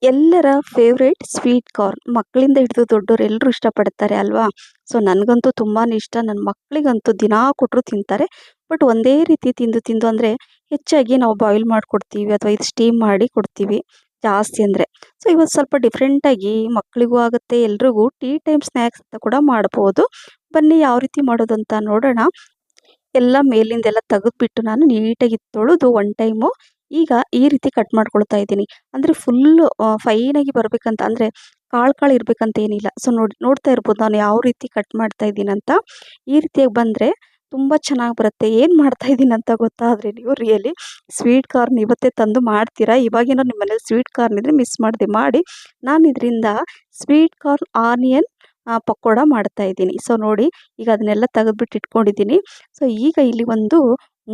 ಎಲ್ಲರ favourite sweet corn ಮಕ್ಕಳಿಂದ ಹಿಡಿದು ದೊಡ್ಡೋರು ಎಲ್ಲರೂ ಇಷ್ಟಪಡ್ತಾರೆ ಅಲ್ವಾ? ಸೊ ನನಗಂತೂ ತುಂಬಾ ಇಷ್ಟ. ನನ್ನ ಮಕ್ಕಳಿಗಂತೂ ದಿನಾ ಕೊಟ್ಟರು ತಿಂತಾರೆ. ಬಟ್ ಒಂದೇ ರೀತಿ ತಿಂದು ತಿಂದು ಅಂದರೆ ಹೆಚ್ಚಾಗಿ ನಾವು ಬಾಯ್ಲ್ ಮಾಡಿಕೊಡ್ತೀವಿ ಅಥವಾ ಇದು ಸ್ಟೀಮ್ ಮಾಡಿ ಕೊಡ್ತೀವಿ ಜಾಸ್ತಿ ಅಂದರೆ. ಸೊ ಇವತ್ತು ಸ್ವಲ್ಪ ಡಿಫ್ರೆಂಟಾಗಿ ಮಕ್ಕಳಿಗೂ ಆಗುತ್ತೆ, ಎಲ್ರಿಗೂ ಟೀ ಟೈಮ್ ಸ್ನ್ಯಾಕ್ಸ್ ಅಂತ ಕೂಡ ಮಾಡ್ಬೋದು. ಬನ್ನಿ ಯಾವ ರೀತಿ ಮಾಡೋದಂತ ನೋಡೋಣ. ಎಲ್ಲ ಮೇಲಿಂದೆಲ್ಲ ತೆಗೆದ್ಬಿಟ್ಟು ನಾನು ನೀಟಾಗಿ ತೊಳೆದು ಒನ್ ಟೈಮು ಈಗ ಈ ರೀತಿ ಕಟ್ ಮಾಡ್ಕೊಳ್ತಾ ಇದ್ದೀನಿ. ಅಂದರೆ ಫುಲ್ಲು ಫೈನಾಗಿ ಬರಬೇಕಂತ ಅಂದರೆ ಕಾಳು ಇರಬೇಕಂತ ಏನಿಲ್ಲ. ಸೊ ನೋಡ್ತಾ ಇರ್ಬೋದು ನಾನು ಯಾವ ರೀತಿ ಕಟ್ ಮಾಡ್ತಾ ಇದ್ದೀನಂತ. ಈ ರೀತಿಯಾಗಿ ಬಂದರೆ ತುಂಬ ಚೆನ್ನಾಗಿ ಬರುತ್ತೆ. ಏನು ಮಾಡ್ತಾ ಇದ್ದೀನಿ ಅಂತ ಗೊತ್ತಾದರೆ ನೀವು ರಿಯಲಿ ಸ್ವೀಟ್ ಕಾರ್ನ್ ಇವತ್ತೇ ತಂದು ಮಾಡ್ತೀರಾ? ಇವಾಗೇನೋ ನಿಮ್ಮ ಮನೇಲಿ ಸ್ವೀಟ್ ಕಾರ್ನ್ ಇದ್ದರೆ ಮಿಸ್ ಮಾಡದೆ ಮಾಡಿ. ನಾನು ಇದರಿಂದ ಸ್ವೀಟ್ ಕಾರ್ನ್ ಆನಿಯನ್ ಪಕೋಡ ಮಾಡ್ತಾ ಇದ್ದೀನಿ. ಸೊ ನೋಡಿ, ಈಗ ಅದನ್ನೆಲ್ಲ ತೆಗೆದ್ಬಿಟ್ಟು ಇಟ್ಕೊಂಡಿದ್ದೀನಿ. ಸೊ ಈಗ ಇಲ್ಲಿ ಒಂದು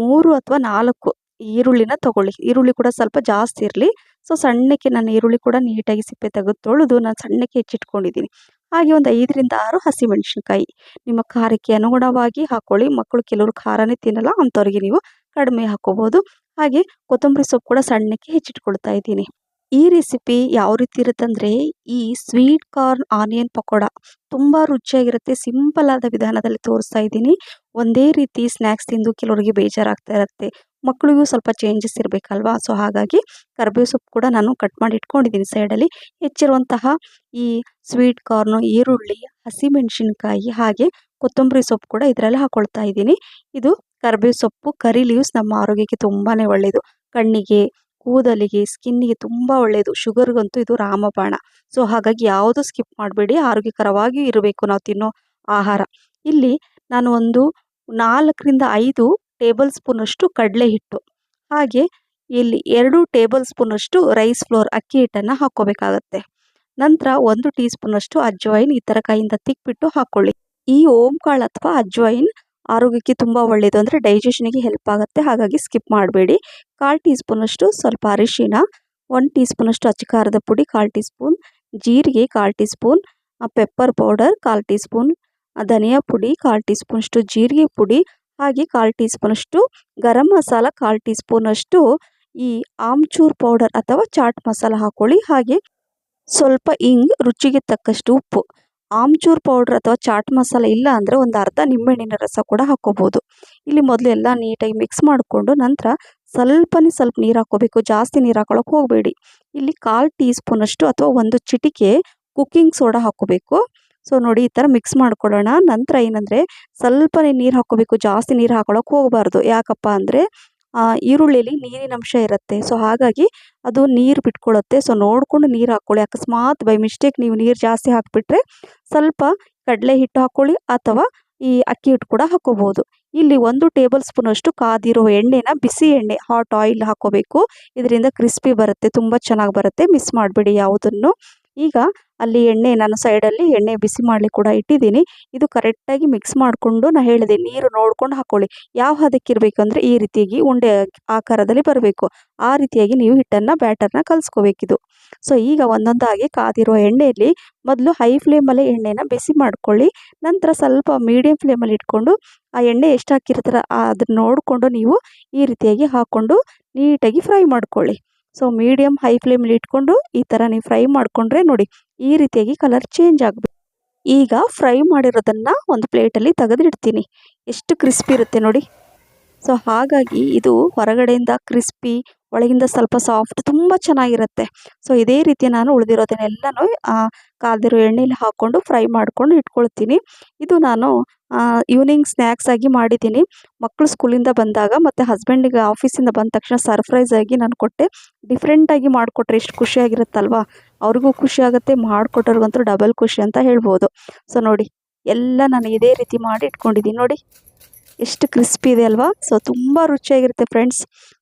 3 ಅಥವಾ 4 ಈರುಳ್ಳಿನ ತಗೊಳ್ಳಿ. ಈರುಳ್ಳಿ ಕೂಡ ಸ್ವಲ್ಪ ಜಾಸ್ತಿ ಇರಲಿ. ಸೊ ಸಣ್ಣಕ್ಕೆ ನಾನು ಈರುಳ್ಳಿ ಕೂಡ ನೀಟಾಗಿ ಸಿಪ್ಪೆ ತೆಗೆದು ತೊಳೆದು ನಾನು ಸಣ್ಣಕ್ಕೆ ಹೆಚ್ಚಿಟ್ಕೊಂಡಿದ್ದೀನಿ. ಹಾಗೆ ಒಂದು 5ರಿಂದ 6 ಹಸಿಮೆಣಸಿನ್ಕಾಯಿ ನಿಮ್ಮ ಖಾರಕ್ಕೆ ಅನುಗುಣವಾಗಿ ಹಾಕ್ಕೊಳ್ಳಿ. ಮಕ್ಕಳು ಕೆಲವರು ಖಾರನೇ ತಿನ್ನಲ್ಲ, ಅಂಥವ್ರಿಗೆ ನೀವು ಕಡಿಮೆ ಹಾಕ್ಕೋಬೋದು. ಹಾಗೆ ಕೊತ್ತಂಬರಿ ಸೊಪ್ಪು ಕೂಡ ಸಣ್ಣಕ್ಕೆ ಹೆಚ್ಚಿಟ್ಕೊಳ್ತಾ ಇದ್ದೀನಿ. ಈ ರೆಸಿಪಿ ಯಾವ ರೀತಿ ಇರುತ್ತಂದರೆ, ಈ ಸ್ವೀಟ್ ಕಾರ್ನ್ ಆನಿಯನ್ ಪಕೋಡ ತುಂಬ ರುಚಿಯಾಗಿರುತ್ತೆ. ಸಿಂಪಲ್ ಆದ ವಿಧಾನದಲ್ಲಿ ತೋರಿಸ್ತಾ ಇದ್ದೀನಿ. ಒಂದೇ ರೀತಿ ಸ್ನ್ಯಾಕ್ಸ್ ತಿಂದು ಕೆಲವರಿಗೆ ಬೇಜಾರಾಗ್ತಾ ಇರುತ್ತೆ. ಮಕ್ಕಳಿಗೂ ಸ್ವಲ್ಪ ಚೇಂಜಸ್ ಇರಬೇಕಲ್ವಾ? ಸೊ ಹಾಗಾಗಿ ಕರಿಬೇವು ಸೊಪ್ಪು ಕೂಡ ನಾನು ಕಟ್ ಮಾಡಿ ಇಟ್ಕೊಂಡಿದ್ದೀನಿ ಸೈಡಲ್ಲಿ. ಹೆಚ್ಚಿರುವಂತಹ ಈ ಸ್ವೀಟ್ ಕಾರ್ನು, ಈರುಳ್ಳಿ, ಹಸಿಮೆಣಸಿನ್ಕಾಯಿ ಹಾಗೆ ಕೊತ್ತಂಬರಿ ಸೊಪ್ಪು ಕೂಡ ಇದರಲ್ಲಿ ಹಾಕ್ಕೊಳ್ತಾ ಇದ್ದೀನಿ. ಇದು ಕರಿಬೇವು ಸೊಪ್ಪು, ಕರಿ ಲೀವ್ಸ್ ನಮ್ಮ ಆರೋಗ್ಯಕ್ಕೆ ತುಂಬಾ ಒಳ್ಳೆಯದು. ಕಣ್ಣಿಗೆ, ಕೂದಲಿಗೆ, ಸ್ಕಿನ್ನಿಗೆ ತುಂಬ ಒಳ್ಳೆಯದು. ಶುಗರ್ಗಂತೂ ಇದು ರಾಮಬಾಣ. ಸೊ ಹಾಗಾಗಿ ಯಾವುದು ಸ್ಕಿಪ್ ಮಾಡಬೇಡಿ. ಆರೋಗ್ಯಕರವಾಗಿ ಇರಬೇಕು ನಾವು ತಿನ್ನೋ ಆಹಾರ. ಇಲ್ಲಿ ನಾನು ಒಂದು 4ರಿಂದ 5 ಟೇಬಲ್ ಸ್ಪೂನಷ್ಟು ಕಡಲೆ ಹಿಟ್ಟು, ಹಾಗೆ ಇಲ್ಲಿ 2 ಟೇಬಲ್ ಸ್ಪೂನಷ್ಟು ರೈಸ್ ಫ್ಲೋರ್ ಅಕ್ಕಿ ಹಿಟ್ಟನ್ನು ಹಾಕ್ಕೋಬೇಕಾಗತ್ತೆ. ನಂತರ 1 ಟೀ ಸ್ಪೂನಷ್ಟು ಅಜ್ವೈನ್ ಈ ಥರ ಕೈಯಿಂದ ತಿಕ್ಬಿಟ್ಟು ಹಾಕ್ಕೊಳ್ಳಿ. ಈ ಓಂಕಾಳು ಅಥವಾ ಅಜ್ವೈನ್ ಆರೋಗ್ಯಕ್ಕೆ ತುಂಬ ಒಳ್ಳೆಯದು. ಅಂದರೆ ಡೈಜೆಷನಿಗೆ ಹೆಲ್ಪ್ ಆಗುತ್ತೆ. ಹಾಗಾಗಿ ಸ್ಕಿಪ್ ಮಾಡಬೇಡಿ. 1/4 ಟೀ ಸ್ಪೂನಷ್ಟು ಸ್ವಲ್ಪ ಅರಿಶಿನ, 1 ಟೀ ಸ್ಪೂನಷ್ಟು ಅಚ್ಚ ಖಾರದ ಪುಡಿ, 1/4 ಟೀ ಸ್ಪೂನ್ ಜೀರಿಗೆ, 1/4 teaspoon pepper powder, 1/4 teaspoon ಧನಿಯಾ ಪುಡಿ, 1/4 ಟೀ ಸ್ಪೂನಷ್ಟು ಜೀರಿಗೆ ಪುಡಿ, ಹಾಗೆ 1/4 ಟೀ ಸ್ಪೂನಷ್ಟು ಗರಂ ಮಸಾಲ, 1/4 ಟೀ ಸ್ಪೂನಷ್ಟು ಈ ಆಮ್ಚೂರ್ ಪೌಡರ್ ಅಥವಾ ಚಾಟ್ ಮಸಾಲ ಹಾಕ್ಕೊಳ್ಳಿ. ಹಾಗೆ ಸ್ವಲ್ಪ ರುಚಿಗೆ ತಕ್ಕಷ್ಟು ಉಪ್ಪು. ಆಮ್ಚೂರ್ ಪೌಡ್ರ್ ಅಥವಾ ಚಾಟ್ ಮಸಾಲ ಇಲ್ಲ ಅಂದರೆ ಒಂದು ಅರ್ಧ ನಿಂಬೆಹಣ್ಣಿನ ರಸ ಕೂಡ ಹಾಕ್ಕೋಬೋದು. ಇಲ್ಲಿ ಮೊದಲು ಎಲ್ಲ ನೀಟಾಗಿ ಮಿಕ್ಸ್ ಮಾಡಿಕೊಂಡು ನಂತರ ಸ್ವಲ್ಪ ನೀರು ಹಾಕ್ಕೋಬೇಕು. ಜಾಸ್ತಿ ನೀರು ಹಾಕ್ಕೊಳ್ಳೋಕೆ ಹೋಗಬೇಡಿ. ಇಲ್ಲಿ 1/4 ಟೀ ಸ್ಪೂನಷ್ಟು ಅಥವಾ 1 ಚಿಟಿಕೆ ಕುಕ್ಕಿಂಗ್ ಸೋಡಾ ಹಾಕ್ಕೋಬೇಕು. ಸೊ ನೋಡಿ, ಈ ಥರ ಮಿಕ್ಸ್ ಮಾಡ್ಕೊಳ್ಳೋಣ. ನಂತರ ಏನಂದರೆ ಸ್ವಲ್ಪನೇ ನೀರು ಹಾಕ್ಕೋಬೇಕು, ಜಾಸ್ತಿ ನೀರು ಹಾಕ್ಕೊಳ್ಳೋಕೆ ಹೋಗಬಾರ್ದು. ಯಾಕಪ್ಪ ಅಂದರೆ ಈರುಳ್ಳಿಯಲ್ಲಿ ನೀರಿನ ಅಂಶ ಇರುತ್ತೆ. ಸೊ ಹಾಗಾಗಿ ಅದು ನೀರು ಬಿಟ್ಕೊಳ್ಳುತ್ತೆ. ಸೊ ನೋಡಿಕೊಂಡು ನೀರು ಹಾಕ್ಕೊಳ್ಳಿ. ಅಕಸ್ಮಾತ್ ಬೈ ಮಿಸ್ಟೇಕ್ ನೀವು ನೀರು ಜಾಸ್ತಿ ಹಾಕಿಬಿಟ್ರೆ ಸ್ವಲ್ಪ ಕಡಲೆ ಹಿಟ್ಟು ಹಾಕ್ಕೊಳ್ಳಿ ಅಥವಾ ಈ ಅಕ್ಕಿ ಹಿಟ್ಟು ಕೂಡ ಹಾಕ್ಕೋಬೋದು. ಇಲ್ಲಿ 1 ಟೇಬಲ್ ಸ್ಪೂನಷ್ಟು ಕಾದಿರೋ ಎಣ್ಣೆನ, ಬಿಸಿ ಎಣ್ಣೆ, ಹಾಟ್ ಆಯಿಲ್ ಹಾಕ್ಕೋಬೇಕು. ಇದರಿಂದ ಕ್ರಿಸ್ಪಿ ಬರುತ್ತೆ, ತುಂಬ ಚೆನ್ನಾಗಿ ಬರುತ್ತೆ. ಮಿಸ್ ಮಾಡಬೇಡಿ ಯಾವುದನ್ನು. ಈಗ ಅಲ್ಲಿ ನಾನು ಸೈಡಲ್ಲಿ ಎಣ್ಣೆ ಬಿಸಿ ಮಾಡಲಿಕ್ಕೆ ಕೂಡ ಇಟ್ಟಿದ್ದೀನಿ. ಇದು ಕರೆಕ್ಟಾಗಿ ಮಿಕ್ಸ್ ಮಾಡಿಕೊಂಡು ನಾನು ಹೇಳಿದೆ ನೀರು ನೋಡ್ಕೊಂಡು ಹಾಕ್ಕೊಳ್ಳಿ. ಯಾವ ಹದಕ್ಕಿರಬೇಕು ಅಂದರೆ ಈ ರೀತಿಯಾಗಿ ಉಂಡೆ ಆಕಾರದಲ್ಲಿ ಬರಬೇಕು. ಆ ರೀತಿಯಾಗಿ ನೀವು ಹಿಟ್ಟನ್ನು ಬ್ಯಾಟರ್ನ ಕಲಿಸ್ಕೋಬೇಕಿದು. ಸೊ ಈಗ ಒಂದೊಂದಾಗಿ ಕಾದಿರೋ ಎಣ್ಣೆಯಲ್ಲಿ ಮೊದಲು ಹೈ ಫ್ಲೇಮಲ್ಲೇ ಎಣ್ಣೆನ ಬಿಸಿ ಮಾಡ್ಕೊಳ್ಳಿ. ನಂತರ ಸ್ವಲ್ಪ ಮೀಡಿಯಮ್ ಫ್ಲೇಮಲ್ಲಿ ಇಟ್ಕೊಂಡು ಆ ಎಣ್ಣೆ ಎಷ್ಟು ಹಾಕಿರ್ತೀರ ಅದನ್ನು ನೋಡಿಕೊಂಡು ನೀವು ಈ ರೀತಿಯಾಗಿ ಹಾಕ್ಕೊಂಡು ನೀಟಾಗಿ ಫ್ರೈ ಮಾಡ್ಕೊಳ್ಳಿ. ಸೊ ಮೀಡಿಯಮ್ ಹೈ ಫ್ಲೇಮಲ್ಲಿ ಇಟ್ಕೊಂಡು ಈ ಥರ ನೀವು ಫ್ರೈ ಮಾಡಿಕೊಂಡ್ರೆ ನೋಡಿ ಈ ರೀತಿಯಾಗಿ ಕಲರ್ ಚೇಂಜ್ ಆಗಬೇಕು. ಈಗ ಫ್ರೈ ಮಾಡಿರೋದನ್ನು ಒಂದು ಪ್ಲೇಟಲ್ಲಿ ತೆಗೆದಿಡ್ತೀನಿ. ಎಷ್ಟು ಕ್ರಿಸ್ಪಿ ಇರುತ್ತೆ ನೋಡಿ. ಸೊ ಹಾಗಾಗಿ ಇದು ಹೊರಗಡೆಯಿಂದ ಕ್ರಿಸ್ಪಿ, ಒಳಗಿಂದ ಸ್ವಲ್ಪ ಸಾಫ್ಟ್, ತುಂಬ ಚೆನ್ನಾಗಿರುತ್ತೆ. ಸೊ ಇದೇ ರೀತಿ ನಾನು ಉಳಿದಿರೋದನ್ನೆಲ್ಲನೂ ಕಾದಿರೋ ಎಣ್ಣೆಯಲ್ಲಿ ಹಾಕ್ಕೊಂಡು ಫ್ರೈ ಮಾಡ್ಕೊಂಡು ಇಟ್ಕೊಳ್ತೀನಿ. ಇದು ನಾನು ಈವ್ನಿಂಗ್ ಸ್ನ್ಯಾಕ್ಸ್ ಆಗಿ ಮಾಡಿದ್ದೀನಿ. ಮಕ್ಕಳು ಸ್ಕೂಲಿಂದ ಬಂದಾಗ ಮತ್ತು ಹಸ್ಬೆಂಡಿಗೆ ಆಫೀಸಿಂದ ಬಂದ ತಕ್ಷಣ ಸರ್ಪ್ರೈಸ್ ಆಗಿ ನಾನು ಕೊಟ್ಟೆ. ಡಿಫ್ರೆಂಟಾಗಿ ಮಾಡಿಕೊಟ್ರೆ ಎಷ್ಟು ಖುಷಿಯಾಗಿರುತ್ತಲ್ವ? ಅವ್ರಿಗೂ ಖುಷಿ ಆಗುತ್ತೆ, ಮಾಡಿಕೊಟ್ಟವ್ರಿಗಂತೂ ಡಬಲ್ ಖುಷಿ ಅಂತ ಹೇಳ್ಬೋದು. ಸೊ ನೋಡಿ, ಎಲ್ಲ ನಾನು ಇದೇ ರೀತಿ ಮಾಡಿ ಇಟ್ಕೊಂಡಿದ್ದೀನಿ ನೋಡಿ. ಎಷ್ಟು ಕ್ರಿಸ್ಪಿ ಇದೆ ಅಲ್ವಾ? ಸೊ ತುಂಬ ರುಚಿಯಾಗಿರುತ್ತೆ ಫ್ರೆಂಡ್ಸ್.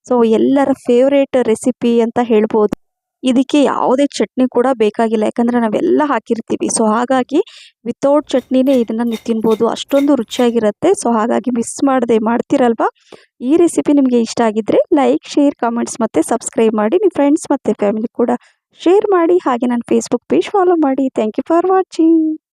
ಸೊ ಎಲ್ಲರ ಫೇವ್ರೇಟ್ ರೆಸಿಪಿ ಅಂತ ಹೇಳ್ಬೋದು. ಇದಕ್ಕೆ ಯಾವುದೇ ಚಟ್ನಿ ಕೂಡ ಬೇಕಾಗಿಲ್ಲ, ಯಾಕಂದರೆ ನಾವೆಲ್ಲ ಹಾಕಿರ್ತೀವಿ. ಸೊ ಹಾಗಾಗಿ ವಿತೌಟ್ ಚಟ್ನಿನೇ ಇದನ್ನು ನೀವು ತಿನ್ಬೋದು, ಅಷ್ಟೊಂದು ರುಚಿಯಾಗಿರುತ್ತೆ. ಸೊ ಹಾಗಾಗಿ ಮಿಸ್ ಮಾಡದೆ ಮಾಡ್ತೀರಲ್ವ? ಈ ರೆಸಿಪಿ ನಿಮಗೆ ಇಷ್ಟ ಆಗಿದ್ದರೆ ಲೈಕ್, ಶೇರ್, ಕಾಮೆಂಟ್ಸ್ ಮತ್ತು ಸಬ್ಸ್ಕ್ರೈಬ್ ಮಾಡಿ. ನಿಮ್ಮ ಫ್ರೆಂಡ್ಸ್ ಮತ್ತು ಫ್ಯಾಮಿಲಿ ಕೂಡ ಶೇರ್ ಮಾಡಿ. ಹಾಗೆ ನನ್ನ ಫೇಸ್ಬುಕ್ ಪೇಜ್ ಫಾಲೋ ಮಾಡಿ. Thank you for watching.